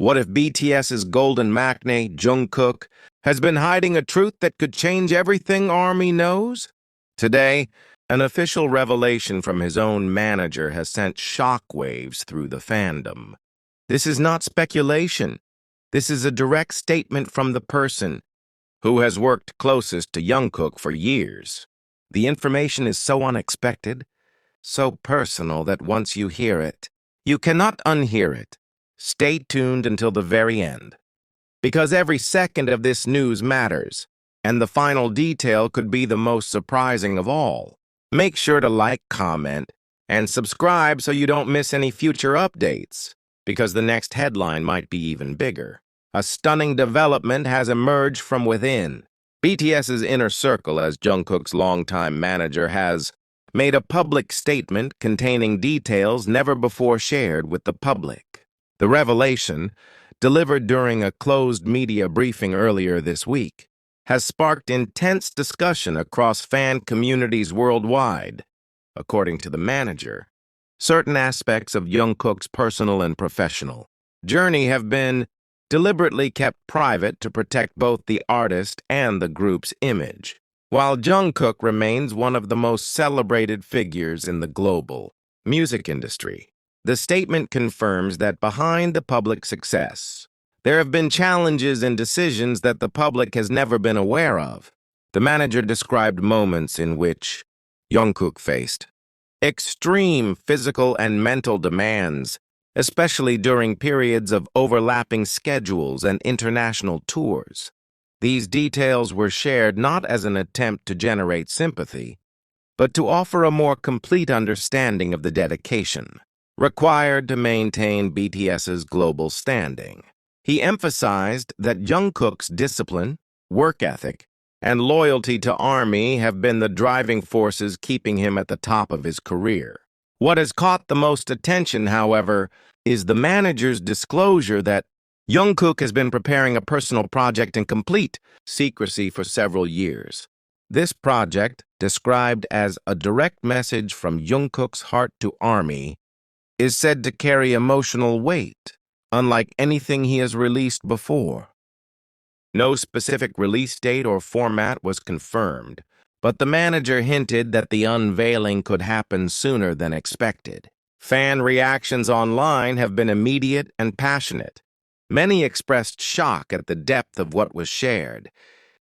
What if BTS's golden maknae, Jungkook, has been hiding a truth that could change everything ARMY knows? Today, an official revelation from his own manager has sent shockwaves through the fandom. This is not speculation. This is a direct statement from the person who has worked closest to Jungkook for years. The information is so unexpected, so personal that once you hear it, you cannot unhear it. Stay tuned until the very end, because every second of this news matters, and the final detail could be the most surprising of all. Make sure to like, comment, and subscribe so you don't miss any future updates, because the next headline might be even bigger. A stunning development has emerged from within. BTS's inner circle, as Jungkook's longtime manager, has made a public statement containing details never before shared with the public. The revelation, delivered during a closed media briefing earlier this week, has sparked intense discussion across fan communities worldwide. According to the manager, certain aspects of Jungkook's personal and professional journey have been deliberately kept private to protect both the artist and the group's image. While Jungkook remains one of the most celebrated figures in the global music industry, the statement confirms that behind the public success, there have been challenges and decisions that the public has never been aware of. The manager described moments in which Jungkook faced extreme physical and mental demands, especially during periods of overlapping schedules and international tours. These details were shared not as an attempt to generate sympathy, but to offer a more complete understanding of the dedication required to maintain BTS's global standing. He emphasized that Jungkook's discipline, work ethic, and loyalty to ARMY have been the driving forces keeping him at the top of his career. What has caught the most attention, however, is the manager's disclosure that Jungkook has been preparing a personal project in complete secrecy for several years. This project, described as a direct message from Jungkook's heart to ARMY, is said to carry emotional weight, unlike anything he has released before. No specific release date or format was confirmed, but the manager hinted that the unveiling could happen sooner than expected. Fan reactions online have been immediate and passionate. Many expressed shock at the depth of what was shared,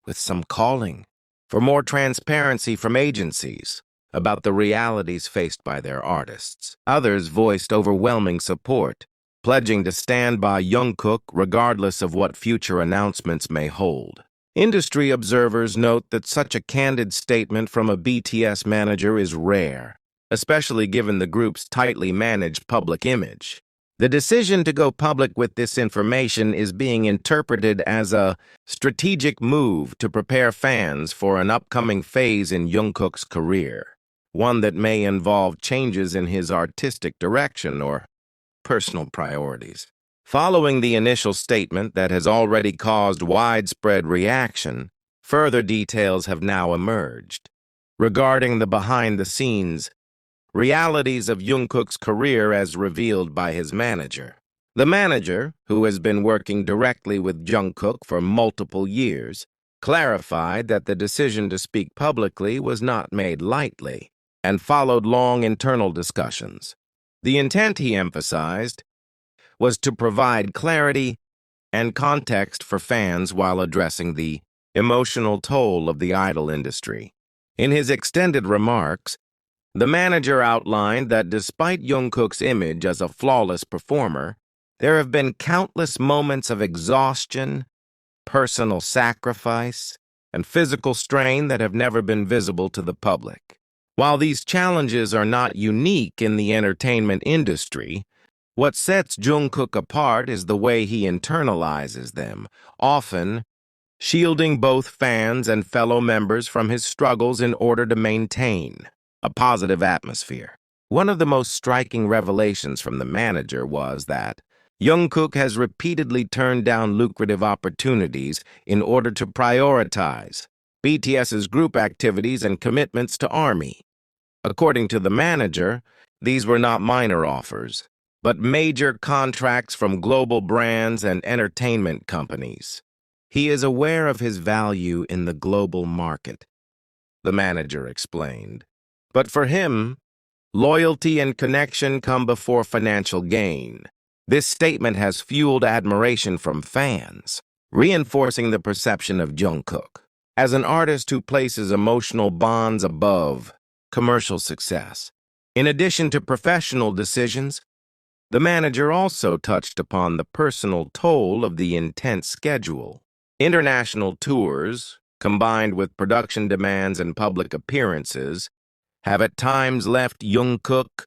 with some calling for more transparency from agencies about the realities faced by their artists. Others voiced overwhelming support, pledging to stand by Jungkook regardless of what future announcements may hold. Industry observers note that such a candid statement from a BTS manager is rare, especially given the group's tightly managed public image. The decision to go public with this information is being interpreted as a strategic move to prepare fans for an upcoming phase in Jungkook's career, one that may involve changes in his artistic direction or personal priorities. Following the initial statement that has already caused widespread reaction, further details have now emerged regarding the behind-the-scenes realities of Jungkook's career as revealed by his manager. The manager, who has been working directly with Jungkook for multiple years, clarified that the decision to speak publicly was not made lightly and followed long internal discussions. The intent, he emphasized, was to provide clarity and context for fans while addressing the emotional toll of the idol industry. In his extended remarks, the manager outlined that despite Jungkook's image as a flawless performer, there have been countless moments of exhaustion, personal sacrifice, and physical strain that have never been visible to the public. While these challenges are not unique in the entertainment industry, what sets Jungkook apart is the way he internalizes them, often shielding both fans and fellow members from his struggles in order to maintain a positive atmosphere. One of the most striking revelations from the manager was that Jungkook has repeatedly turned down lucrative opportunities in order to prioritize BTS's group activities and commitments to ARMY. According to the manager, these were not minor offers. but major contracts from global brands and entertainment companies. He is aware of his value in the global market, the manager explained. But for him, loyalty and connection come before financial gain. This statement has fueled admiration from fans, reinforcing the perception of Jungkook as an artist who places emotional bonds above commercial success. In addition to professional decisions, the manager also touched upon the personal toll of the intense schedule. International tours, combined with production demands and public appearances, have at times left Jungkook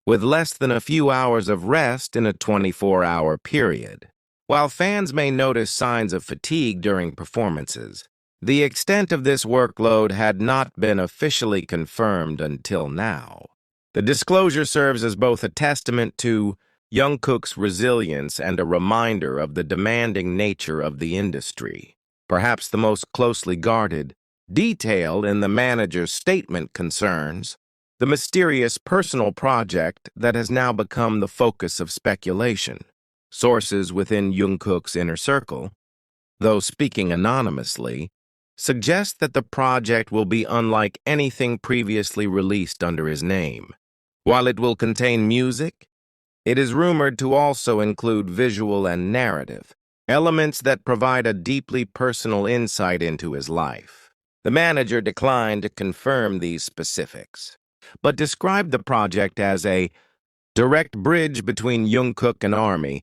with less than a few hours of rest in a 24-hour period. While fans may notice signs of fatigue during performances, the extent of this workload had not been officially confirmed until now. The disclosure serves as both a testament to Jungkook's resilience and a reminder of the demanding nature of the industry. Perhaps the most closely guarded detail in the manager's statement concerns the mysterious personal project that has now become the focus of speculation. Sources within Jungkook's inner circle, though speaking anonymously, suggest that the project will be unlike anything previously released under his name. While it will contain music, it is rumored to also include visual and narrative, elements that provide a deeply personal insight into his life. The manager declined to confirm these specifics, but described the project as a direct bridge between Jungkook and ARMY,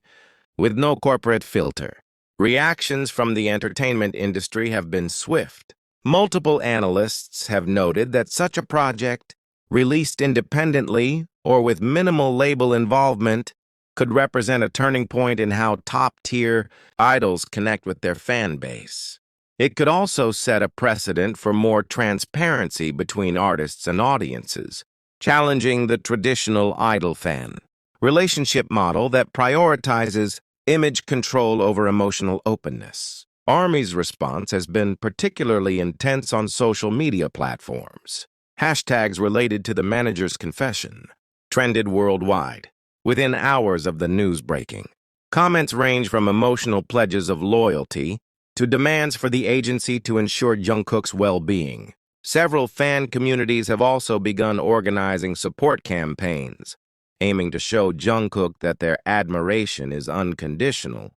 with no corporate filter. Reactions from the entertainment industry have been swift. Multiple analysts have noted that such a project, released independently or with minimal label involvement, could represent a turning point in how top-tier idols connect with their fan base. It could also set a precedent for more transparency between artists and audiences, challenging the traditional idol fan relationship model that prioritizes image control over emotional openness. ARMY's response has been particularly intense on social media platforms. Hashtags related to the manager's confession trended worldwide within hours of the news breaking. Comments range from emotional pledges of loyalty to demands for the agency to ensure Jungkook's well-being. Several fan communities have also begun organizing support campaigns, aiming to show Jungkook that their admiration is unconditional,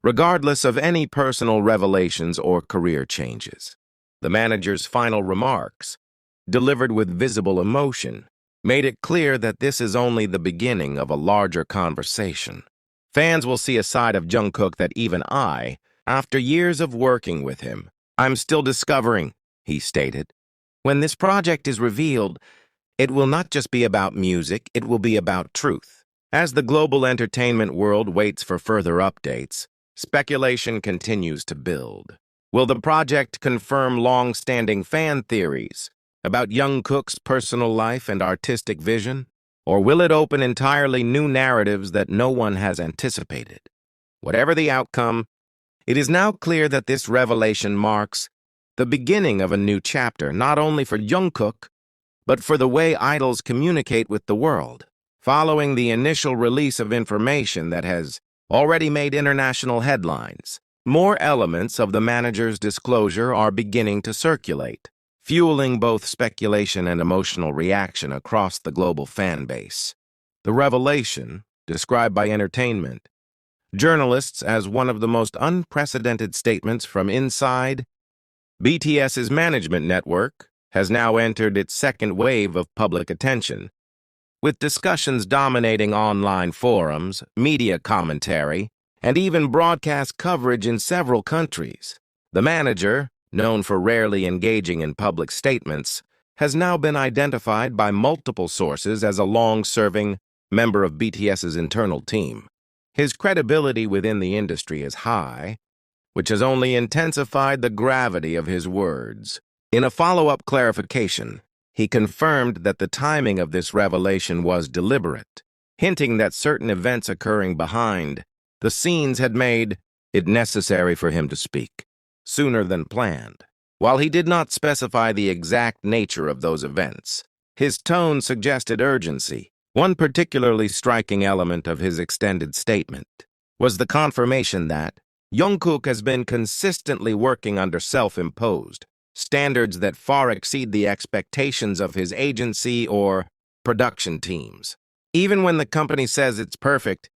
regardless of any personal revelations or career changes. The manager's final remarks, delivered with visible emotion, made it clear that this is only the beginning of a larger conversation. Fans will see a side of Jungkook that even I, after years of working with him, I'm still discovering, he stated. When this project is revealed, it will not just be about music, it will be about truth. As the global entertainment world waits for further updates, speculation continues to build. Will the project confirm long-standing fan theories about Jungkook's personal life and artistic vision? Or will it open entirely new narratives that no one has anticipated? Whatever the outcome, it is now clear that this revelation marks the beginning of a new chapter, not only for Jungkook, but for the way idols communicate with the world. Following the initial release of information that has already made international headlines, more elements of the manager's disclosure are beginning to circulate, fueling both speculation and emotional reaction across the global fan base. The revelation, described by entertainment journalists as one of the most unprecedented statements from inside BTS's management network, has now entered its second wave of public attention, with discussions dominating online forums, media commentary, and even broadcast coverage in several countries. The manager, known for rarely engaging in public statements, has now been identified by multiple sources as a long-serving member of BTS's internal team. His credibility within the industry is high, which has only intensified the gravity of his words. In a follow-up clarification, he confirmed that the timing of this revelation was deliberate, hinting that certain events occurring behind the scenes had made it necessary for him to speak sooner than planned. While he did not specify the exact nature of those events, his tone suggested urgency. One particularly striking element of his extended statement was the confirmation that Jungkook has been consistently working under self-imposed standards that far exceed the expectations of his agency or production teams. Even when the company says it's perfect,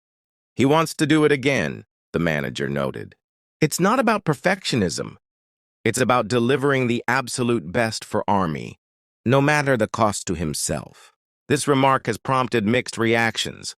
he wants to do it again, the manager noted. It's not about perfectionism. It's about delivering the absolute best for ARMY, no matter the cost to himself. This remark has prompted mixed reactions.